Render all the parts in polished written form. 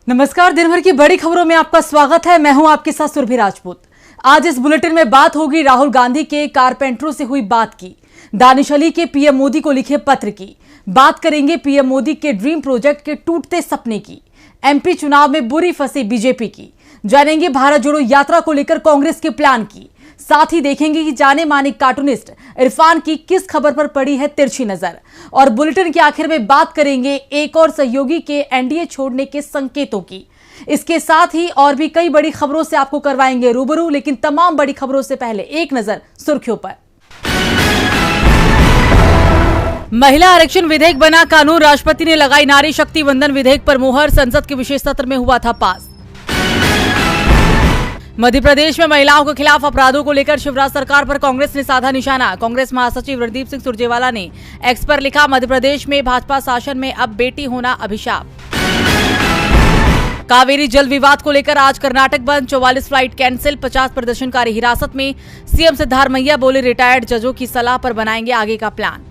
नमस्कार, दिन भर की बड़ी खबरों में आपका स्वागत है। मैं हूं आपके साथ सुरभि राजपूत। आज इस बुलेटिन में बात होगी राहुल गांधी के कारपेंटरों से हुई बात की, दानिश अली के पीएम मोदी को लिखे पत्र की, बात करेंगे पीएम मोदी के ड्रीम प्रोजेक्ट के टूटते सपने की, एमपी चुनाव में बुरी फंसी बीजेपी की, जानेंगे भारत जोड़ो यात्रा को लेकर कांग्रेस के प्लान की, साथ ही देखेंगे कि जाने माने कार्टूनिस्ट इरफान की किस खबर पर पड़ी है तिरछी नजर। और बुलेटिन के आखिर में बात करेंगे एक और सहयोगी के एनडीए छोड़ने के संकेतों की। इसके साथ ही और भी कई बड़ी खबरों से आपको करवाएंगे रूबरू, लेकिन तमाम बड़ी खबरों से पहले एक नजर सुर्खियों पर। महिला आरक्षण विधेयक बना कानून, राष्ट्रपति ने लगाई नारी शक्ति वंदन विधेयक पर मुहर, संसद के विशेष सत्र में हुआ था पास। मध्य प्रदेश में महिलाओं के खिलाफ अपराधों को लेकर शिवराज सरकार पर कांग्रेस ने साधा निशाना। कांग्रेस महासचिव रणदीप सिंह सुरजेवाला ने एक्स पर लिखा, मध्य प्रदेश में भाजपा शासन में अब बेटी होना अभिशाप। कावेरी जल विवाद को लेकर आज कर्नाटक बंद, 44 फ्लाइट कैंसिल, 50 प्रदर्शनकारी हिरासत में। सीएम सिद्धारमैया बोले, रिटायर्ड जजों की सलाह पर बनाएंगे आगे का प्लान।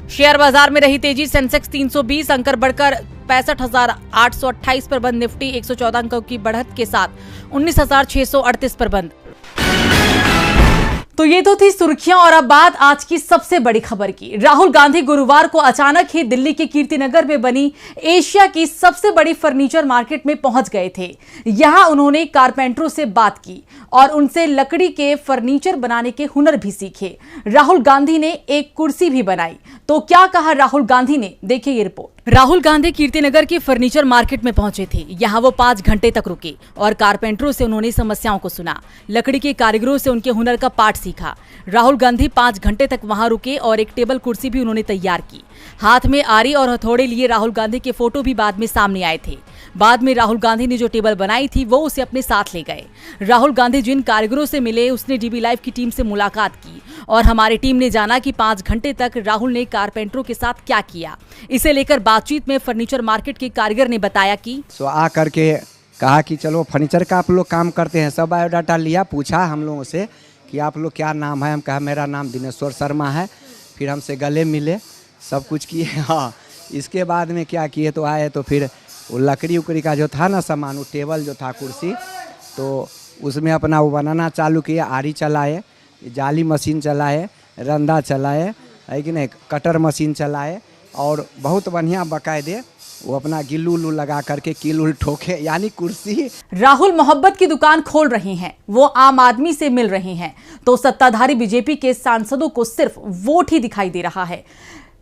शेयर बाजार में रही तेजी, सेंसेक्स 320 अंक बढ़कर 65,828 पर बंद, निफ्टी 114 अंकों की बढ़त के साथ 19,638 पर बंद। तो ये तो थी सुर्खियां और अब बात आज की सबसे बड़ी खबर की। राहुल गांधी गुरुवार को अचानक ही दिल्ली के कीर्तिनगर में बनी एशिया की सबसे बड़ी फर्नीचर मार्केट में पहुंच गए थे। यहां उन्होंने कारपेंटरों से बात की और उनसे लकड़ी के फर्नीचर बनाने के हुनर भी सीखे। राहुल गांधी ने एक कुर्सी भी बनाई। तो क्या कहा राहुल गांधी ने, देखिए ये रिपोर्ट। राहुल गांधी कीर्तिनगर की फर्नीचर मार्केट में पहुंचे थे। यहाँ वो 5 घंटे तक रुके और कारपेंटरों से उन्होंने समस्याओं को सुना, लकड़ी के कारीगरों से उनके हुनर का पाठ सीखा। राहुल गांधी 5 घंटे तक वहां रुके और एक टेबल कुर्सी भी उन्होंने तैयार की। हाथ में आरी और हथौड़े लिए राहुल गांधी के फोटो भी बाद में सामने आए थे। बाद में राहुल गांधी ने जो टेबल बनाई थी वो उसे अपने साथ ले गए। राहुल गांधी जिन कारीगरों से मिले, उसने डीबी लाइव की टीम से मुलाकात की और हमारी टीम ने जाना कि 5 घंटे तक राहुल ने कारपेंटरों के साथ क्या किया। इसे लेकर बातचीत में फर्नीचर मार्केट के कारीगर ने बताया कि आ करके कहा कि चलो फर्नीचर का आप लोग काम करते हैं। सब बायोडाटा लिया, पूछा हम लोगों से कि आप लोग क्या नाम है। हम कहा मेरा नाम दिनेश्वर शर्मा है। फिर हमसे गले मिले, सब कुछ किए। हाँ, इसके बाद में क्या किए, तो आए तो फिर वो लकड़ी उकड़ी का जो था ना सामान, वो टेबल जो था कुर्सी, तो उसमें अपना वो बनाना चालू किया। आरी चलाए, जाली मशीन चलाए, रंदा चलाए, है कि नहीं, कटर मशीन चलाए और बहुत बढ़िया बाकायदे वो अपना गिल्लू उल्लू लगा करके कील उल ठोके, यानी कुर्सी। राहुल मोहब्बत की दुकान खोल रहे हैं, वो आम आदमी से मिल रहे हैं, तो सत्ताधारी बीजेपी के सांसदों को सिर्फ वोट ही दिखाई दे रहा है।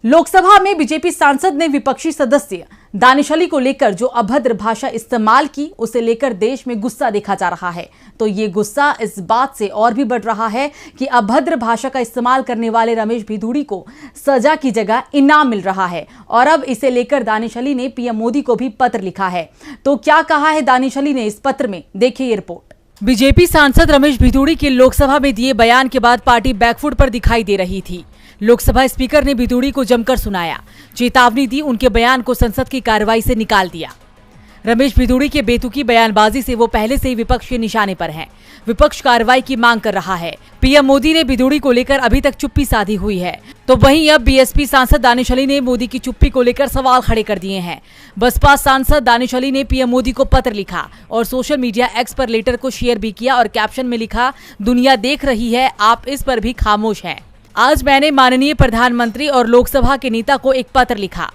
लोकसभा में बीजेपी सांसद ने विपक्षी सदस्य दानिश अली को लेकर जो अभद्र भाषा इस्तेमाल की, उसे लेकर देश में गुस्सा देखा जा रहा है। तो ये गुस्सा इस बात से और भी बढ़ रहा है कि अभद्र भाषा का इस्तेमाल करने वाले रमेश भिदुड़ी को सजा की जगह इनाम मिल रहा है। और अब इसे लेकर दानिश अली ने पीएम मोदी को भी पत्र लिखा है। तो क्या कहा है दानिश अली ने इस पत्र में, देखिए ये रिपोर्ट। बीजेपी सांसद रमेश भिदुड़ी के लोकसभा में दिए बयान के बाद पार्टी बैकफुट पर दिखाई दे रही थी। लोकसभा स्पीकर ने भिदुड़ी को जमकर सुनाया, चेतावनी दी, उनके बयान को संसद की कार्रवाई से निकाल दिया। रमेश भिदुड़ी के बेतुकी बयानबाजी से वो पहले से ही विपक्ष के निशाने पर हैं। विपक्ष कार्रवाई की मांग कर रहा है। पीएम मोदी ने भिदुड़ी को लेकर अभी तक चुप्पी साधी हुई है, तो वहीं अब बीएसपी सांसद दानिश अली ने मोदी की चुप्पी को लेकर सवाल खड़े कर दिए हैं। बसपा सांसद दानिश अली ने पीएम मोदी को पत्र लिखा और सोशल मीडिया एक्स पर लेटर को शेयर भी किया और कैप्शन में लिखा, दुनिया देख रही है, आप इस पर भी खामोश हैं। आज मैंने माननीय प्रधानमंत्री और लोकसभा के नेता को एक पत्र लिखा।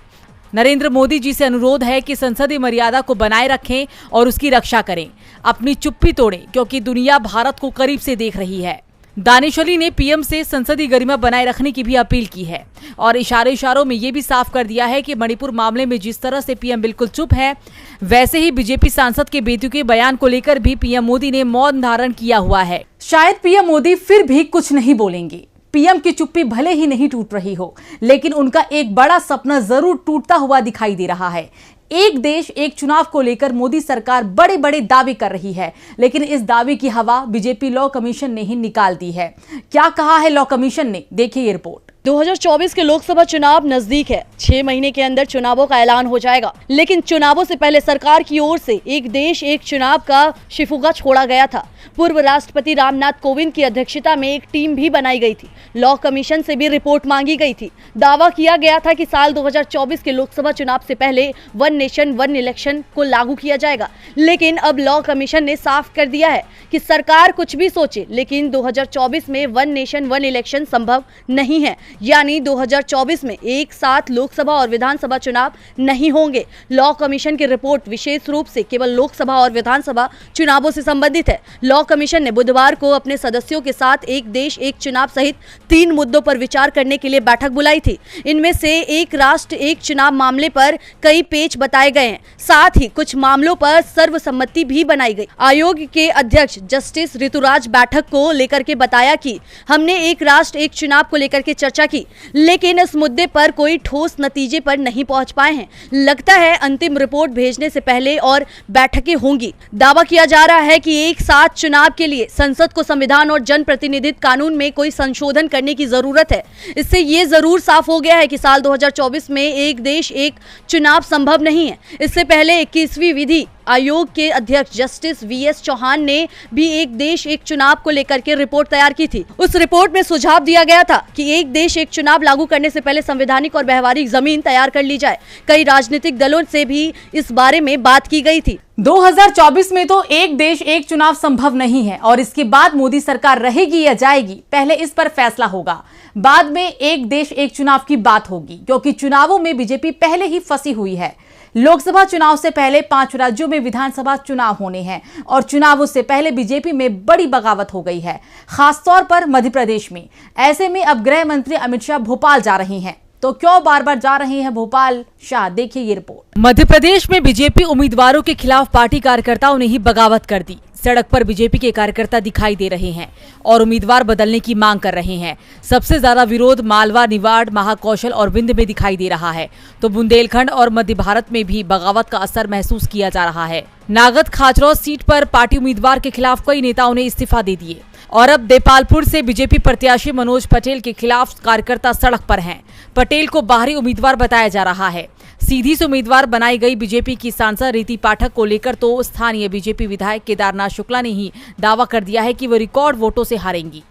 नरेंद्र मोदी जी से अनुरोध है कि संसदीय मर्यादा को बनाए रखें और उसकी रक्षा करें, अपनी चुप्पी तोड़ें, क्योंकि दुनिया भारत को करीब से देख रही है। दानिश अली ने पीएम से संसदीय गरिमा बनाए रखने की भी अपील की है और इशारों में ये भी साफ कर दिया है कि मणिपुर मामले में जिस तरह से पीएम बिल्कुल चुप है, वैसे ही बीजेपी सांसद के बेतुके बयान को लेकर भी पीएम मोदी ने मौन धारण किया हुआ है। शायद पीएम मोदी फिर भी कुछ नहीं बोलेंगे। पीएम की चुप्पी भले ही नहीं टूट रही हो, लेकिन उनका एक बड़ा सपना जरूर टूटता हुआ दिखाई दे रहा है। एक देश एक चुनाव को लेकर मोदी सरकार बड़े बड़े दावे कर रही है, लेकिन इस दावे की हवा बीजेपी लॉ कमीशन ने ही निकाल दी है। क्या कहा है लॉ कमीशन ने, देखिए ये रिपोर्ट। 2024 के लोकसभा चुनाव नजदीक है। 6 महीने के अंदर चुनावों का ऐलान हो जाएगा, लेकिन चुनावों से पहले सरकार की ओर से एक देश एक चुनाव का शिफुगा छोड़ा गया था। पूर्व राष्ट्रपति रामनाथ कोविंद की अध्यक्षता में एक टीम भी बनाई गई थी। लॉ कमीशन से भी रिपोर्ट मांगी गई थी। दावा किया गया था कि साल 2024 के लोकसभा चुनाव से पहले वन नेशन वन इलेक्शन को लागू किया जाएगा, लेकिन अब लॉ कमीशन ने साफ कर दिया है कि सरकार कुछ भी सोचे, लेकिन 2024 में वन नेशन वन इलेक्शन संभव नहीं है। यानी 2024 में एक साथ लोकसभा और विधानसभा चुनाव नहीं होंगे। लॉ कमीशन की रिपोर्ट विशेष रूप से केवल लोकसभा और विधानसभा चुनावों से संबंधित है। लॉ कमीशन ने बुधवार को अपने सदस्यों के साथ एक देश एक चुनाव सहित 3 मुद्दों पर विचार करने के लिए बैठक बुलाई थी। इनमें से एक राष्ट्र एक चुनाव मामले पर कई पेच बताए गए हैं, साथ ही कुछ मामलों पर सर्वसम्मति भी बनाई गई। आयोग के अध्यक्ष जस्टिस ऋतुराज बैठक को लेकर के बताया कि हमने एक राष्ट्र एक चुनाव को लेकर के चर्चा की, लेकिन इस मुद्दे पर कोई ठोस नतीजे पर नहीं पहुंच पाए हैं। लगता है अंतिम रिपोर्ट भेजने से पहले और बैठकें होंगी। दावा किया जा रहा है कि एक साथ चुनाव के लिए संसद को संविधान और जन प्रतिनिधित्व कानून में कोई संशोधन करने की जरूरत है। इससे ये जरूर साफ हो गया है कि साल 2024 में एक देश एक चुनाव संभव नहीं है। इससे पहले 21वीं विधि आयोग के अध्यक्ष जस्टिस वीएस चौहान ने भी एक देश एक चुनाव को लेकर के रिपोर्ट तैयार की थी। उस रिपोर्ट में सुझाव दिया गया था कि एक देश एक चुनाव लागू करने से पहले संवैधानिक और व्यवहारिक जमीन तैयार कर ली जाए। कई राजनीतिक दलों से भी इस बारे में बात की गई थी। 2024 में तो एक देश एक चुनाव संभव नहीं है और इसके बाद मोदी सरकार रहेगी या जाएगी, पहले इस पर फैसला होगा। बाद में एक देश एक चुनाव की बात होगी, क्योंकि चुनावों में बीजेपी पहले ही फंसी हुई है। लोकसभा चुनाव से पहले 5 राज्यों में विधानसभा चुनाव होने हैं और चुनावों से पहले बीजेपी में बड़ी बगावत हो गई है, खासतौर पर मध्य प्रदेश में। ऐसे में अब गृह मंत्री अमित शाह भोपाल जा रहे हैं, तो क्यों बार बार जा रहे हैं भोपाल शाह, देखिए ये रिपोर्ट। मध्य प्रदेश में बीजेपी उम्मीदवारों के खिलाफ पार्टी कार्यकर्ताओं ने ही बगावत कर दी। सड़क पर बीजेपी के कार्यकर्ता दिखाई दे रहे हैं और उम्मीदवार बदलने की मांग कर रहे हैं। सबसे ज्यादा विरोध मालवा, निवाड़, महाकौशल और विंध्य में दिखाई दे रहा है, तो बुंदेलखंड और मध्य भारत में भी बगावत का असर महसूस किया जा रहा है। नागद खाचरौस सीट पर पार्टी उम्मीदवार के खिलाफ कई नेताओं ने इस्तीफा दे दिए और अब देपालपुर से बीजेपी प्रत्याशी मनोज पटेल के खिलाफ कार्यकर्ता सड़क पर हैं। पटेल को बाहरी उम्मीदवार बताया जा रहा है। सीधी से उम्मीदवार बनाई गई बीजेपी की सांसद रीति पाठक को लेकर तो स्थानीय बीजेपी विधायक केदारनाथ शुक्ला ने ही दावा कर दिया है कि वो रिकॉर्ड वोटों से हारेंगी।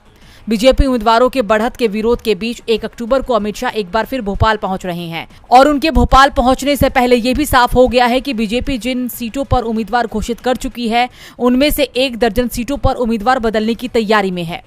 बीजेपी उम्मीदवारों के बढ़त के विरोध के बीच 1 अक्टूबर को अमित शाह एक बार फिर भोपाल पहुंच रहे हैं और उनके भोपाल पहुंचने से पहले ये भी साफ हो गया है कि बीजेपी जिन सीटों पर उम्मीदवार घोषित कर चुकी है, उनमें से 1 दर्जन सीटों पर उम्मीदवार बदलने की तैयारी में है।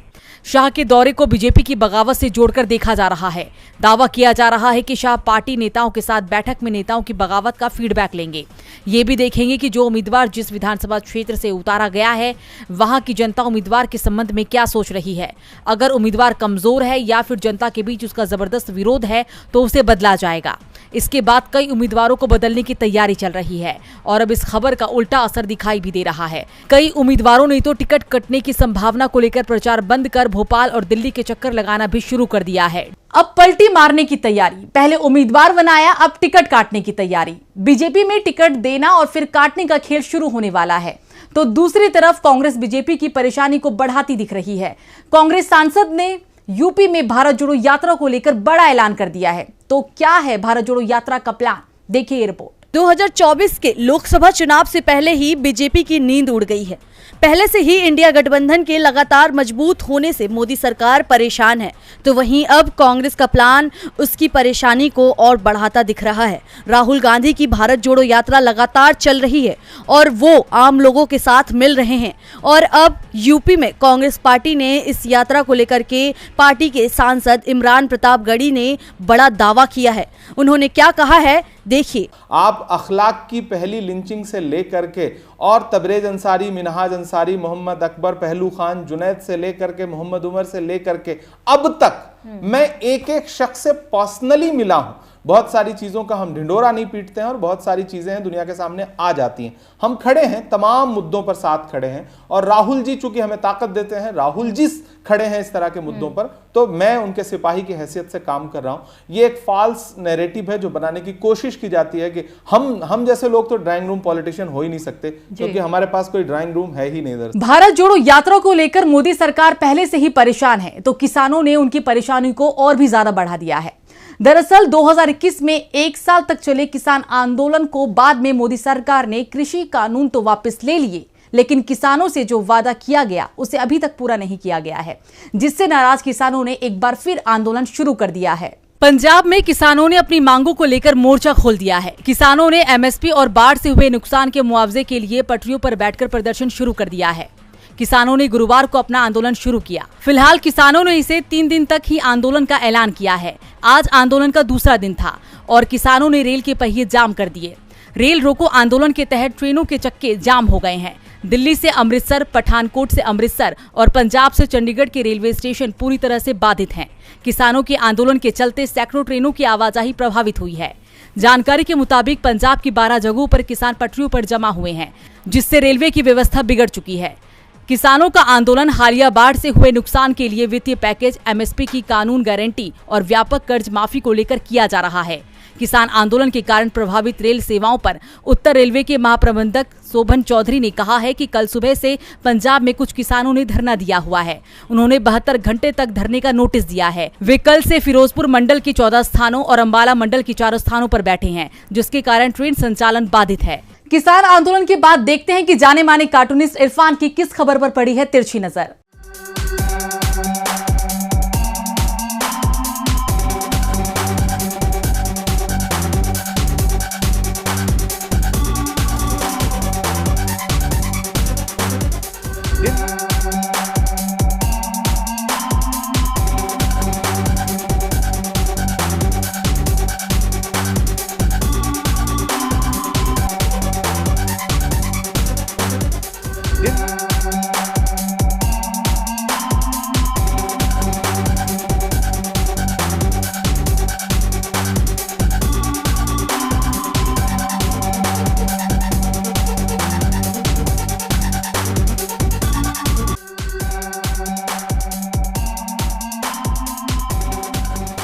शाह के दौरे को बीजेपी की बगावत से जोड़कर देखा जा रहा है। दावा किया जा रहा है कि शाह पार्टी नेताओं के साथ बैठक में नेताओं की बगावत का फीडबैक लेंगे। ये भी देखेंगे कि जो उम्मीदवार जिस विधानसभा क्षेत्र से उतारा गया है, वहां की जनता उम्मीदवार के संबंध में क्या सोच रही है। अगर उम्मीदवार कमजोर है या फिर जनता के बीच उसका जबरदस्त विरोध है, तो उसे बदला जाएगा। इसके बाद कई उम्मीदवारों को बदलने की तैयारी चल रही है और अब इस खबर का उल्टा असर दिखाई भी दे रहा है। कई उम्मीदवारों ने तो टिकट कटने की संभावना को लेकर प्रचार बंद कर भोपाल और दिल्ली के चक्कर लगाना भी शुरू कर दिया है। अब पलटी मारने की तैयारी, पहले उम्मीदवार बनाया, अब टिकट काटने की तैयारी। बीजेपी में टिकट देना और फिर काटने का खेल शुरू होने वाला है। तो दूसरी तरफ कांग्रेस बीजेपी की परेशानी को बढ़ाती दिख रही है। कांग्रेस सांसद ने यूपी में भारत जोड़ो यात्रा को लेकर बड़ा ऐलान कर दिया है। तो क्या है भारत जोड़ो यात्रा का प्लान, देखिए ये रिपोर्ट। 2024 के लोकसभा चुनाव से पहले ही बीजेपी की नींद उड़ गई है। पहले से ही इंडिया गठबंधन के लगातार मजबूत होने से मोदी सरकार परेशान है, तो वहीं अब कांग्रेस का प्लान उसकी परेशानी को और बढ़ाता दिख रहा है। राहुल गांधी की भारत जोड़ो यात्रा लगातार चल रही है और वो आम लोगों के साथ मिल रहे हैं और अब यूपी में कांग्रेस पार्टी ने इस यात्रा को लेकर के पार्टी के सांसद इमरान प्रतापगढ़ी ने बड़ा दावा किया है। उन्होंने क्या कहा है, देखिए। आप अखलाक की पहली लिंचिंग से लेकर के और तबरेज अंसारी, मिनहाज अंसारी, मोहम्मद अकबर, पहलू खान, जुनैद से लेकर के मोहम्मद उमर से लेकर के अब तक मैं एक एक शख्स से पर्सनली मिला हूं। बहुत सारी चीज़ों का हम ढिंडोरा नहीं पीटते हैं और बहुत सारी चीज़ें हैं दुनिया के सामने आ जाती हैं। हम खड़े हैं, तमाम मुद्दों पर साथ खड़े हैं और राहुल जी चूंकि हमें ताकत देते हैं, राहुल जी खड़े हैं इस तरह के मुद्दों पर, तो मैं उनके सिपाही की हैसियत से काम कर रहा हूं। ये एक फाल्स नैरेटिव है जो बनाने की कोशिश की जाती है कि हम जैसे लोग तो ड्राइंग रूम पॉलिटिशियन हो ही नहीं सकते, क्योंकि हमारे पास कोई ड्राइंग रूम है ही नहीं इधर। भारत जोड़ो यात्रा को लेकर मोदी सरकार पहले से ही परेशान है, तो किसानों ने उनकी परेशानी को और भी ज्यादा बढ़ा दिया है। दरअसल 2021 में 1 साल तक चले किसान आंदोलन को बाद में मोदी सरकार ने कृषि कानून तो वापस ले लिए, लेकिन किसानों से जो वादा किया गया उसे अभी तक पूरा नहीं किया गया है, जिससे नाराज किसानों ने एक बार फिर आंदोलन शुरू कर दिया है। पंजाब में किसानों ने अपनी मांगों को लेकर मोर्चा खोल दिया है। किसानों ने एमएसपी और बाढ़ से हुए नुकसान के मुआवजे के लिए पटरियों पर बैठकर प्रदर्शन शुरू कर दिया है। किसानों ने गुरुवार को अपना आंदोलन शुरू किया। फिलहाल किसानों ने इसे 3 दिन तक ही आंदोलन का ऐलान किया है। आज आंदोलन का दूसरा दिन था और किसानों ने रेल के पहिए जाम कर दिए। रेल रोको आंदोलन के तहत ट्रेनों के चक्के जाम हो गए हैं। दिल्ली से अमृतसर, पठानकोट से अमृतसर और पंजाब से चंडीगढ़ के रेलवे स्टेशन पूरी तरह से बाधित हैं। किसानों के आंदोलन के चलते सैकड़ों ट्रेनों की आवाजाही प्रभावित हुई है। जानकारी के मुताबिक पंजाब की 12 जगहों पर किसान पटरियों पर जमा हुए हैं, जिससे रेलवे की व्यवस्था बिगड़ चुकी है। किसानों का आंदोलन हालिया बाढ़ से हुए नुकसान के लिए वित्तीय पैकेज, एमएसपी की कानून गारंटी और व्यापक कर्ज माफी को लेकर किया जा रहा है। किसान आंदोलन के कारण प्रभावित रेल सेवाओं पर उत्तर रेलवे के महाप्रबंधक शोभन चौधरी ने कहा है कि कल सुबह से पंजाब में कुछ किसानों ने धरना दिया हुआ है। उन्होंने 72 घंटे तक धरने का नोटिस दिया है। वे कल से फिरोजपुर मंडल के 14 स्थानों और अंबाला मंडल के 4 स्थानों पर बैठे हैं, जिसके कारण ट्रेन संचालन बाधित है। किसान आंदोलन के बाद देखते हैं कि जाने माने कार्टूनिस्ट इरफान की किस खबर पर पड़ी है तिरछी नजर।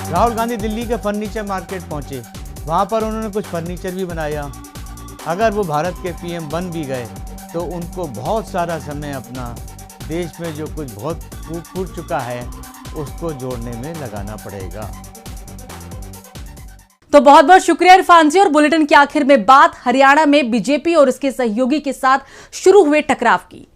राहुल गांधी दिल्ली के फर्नीचर मार्केट पहुंचे। वहां पर उन्होंने कुछ फर्नीचर भी बनाया। अगर वो भारत के पीएम बन भी गए तो उनको बहुत सारा समय अपना देश में जो कुछ बहुत फूट चुका है उसको जोड़ने में लगाना पड़ेगा। तो बहुत बहुत शुक्रिया इरफान जी। और बुलेटिन के आखिर में बात हरियाणा में बीजेपी और उसके सहयोगी के साथ शुरू हुए टकराव की।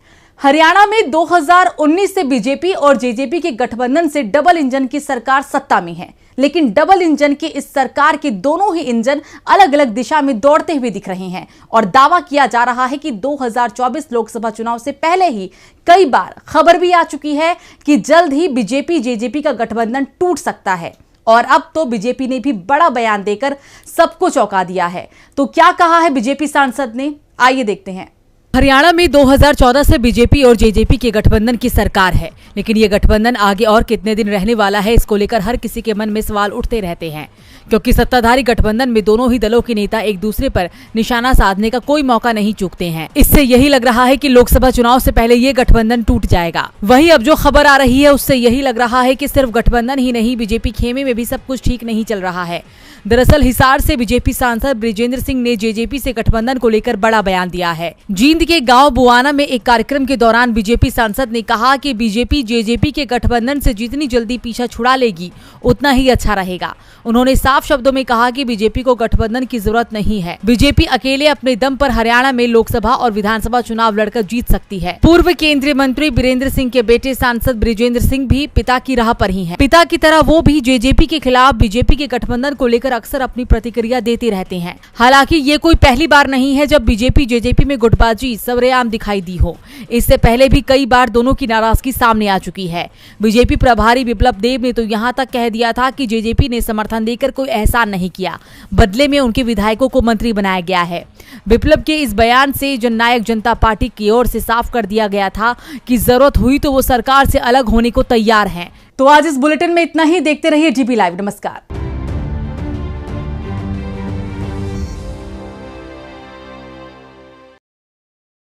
हरियाणा में 2019 से बीजेपी और जेजेपी के गठबंधन से डबल इंजन की सरकार सत्ता में है, लेकिन डबल इंजन की इस सरकार के दोनों ही इंजन अलग अलग दिशा में दौड़ते हुए दिख रहे हैं और दावा किया जा रहा है कि 2024 लोकसभा चुनाव से पहले ही कई बार खबर भी आ चुकी है कि जल्द ही बीजेपी जेजेपी का गठबंधन टूट सकता है। और अब तो बीजेपी ने भी बड़ा बयान देकर सबको चौंका दिया है। तो क्या कहा है बीजेपी सांसद ने, आइए देखते हैं। हरियाणा में 2014 से बीजेपी और जेजेपी के गठबंधन की सरकार है, लेकिन ये गठबंधन आगे और कितने दिन रहने वाला है, इसको लेकर हर किसी के मन में सवाल उठते रहते हैं, क्योंकि सत्ताधारी गठबंधन में दोनों ही दलों के नेता एक दूसरे पर निशाना साधने का कोई मौका नहीं चूकते हैं। इससे यही लग रहा है कि लोकसभा चुनाव से पहले ये गठबंधन टूट जाएगा। वहीं अब जो खबर आ रही है उससे यही लग रहा है कि सिर्फ गठबंधन ही नहीं, बीजेपी खेमे में भी सब कुछ ठीक नहीं चल रहा है। दरअसल हिसार से बीजेपी सांसद बृजेंद्र सिंह ने जेजेपी से गठबंधन को लेकर बड़ा बयान दिया है। जींद के गांव बुआना में एक कार्यक्रम के दौरान बीजेपी सांसद ने कहा कि बीजेपी जेजेपी के गठबंधन से जितनी जल्दी पीछा छुड़ा लेगी उतना ही अच्छा रहेगा। उन्होंने साफ शब्दों में कहा कि बीजेपी को गठबंधन की जरूरत नहीं है। बीजेपी अकेले अपने दम पर हरियाणा में लोकसभा और विधानसभा चुनाव लड़कर जीत सकती है। पूर्व केंद्रीय मंत्री बीरेंद्र सिंह के बेटे सांसद बृजेंद्र सिंह भी पिता की राह पर ही हैं। पिता की तरह वो भी जेजेपी के खिलाफ बीजेपी के गठबंधन को लेकर अक्सर अपनी प्रतिक्रिया देते रहते हैं। हालांकि ये कोई पहली बार नहीं है जब बीजेपी जेजेपी में गुटबाजी सरेआम दिखाई दी हो। इससे पहले भी कई बार दोनों की नाराजगी सामने आ चुकी है। बीजेपी प्रभारी बिप्लब देब ने तो यहाँ तक कह दिया था कि जेजेपी ने समर्थन देकर कोई एहसान नहीं किया, बदले में उनके विधायकों को मंत्री बनाया गया है। बिप्लब के इस बयान से जननायक जनता पार्टी की ओर से साफ कर दिया गया था कि जरूरत हुई तो वो सरकार से अलग होने को तैयार हैं। तो आज इस बुलेटिन में इतना ही। देखते रहिए डीबी लाइव। नमस्कार।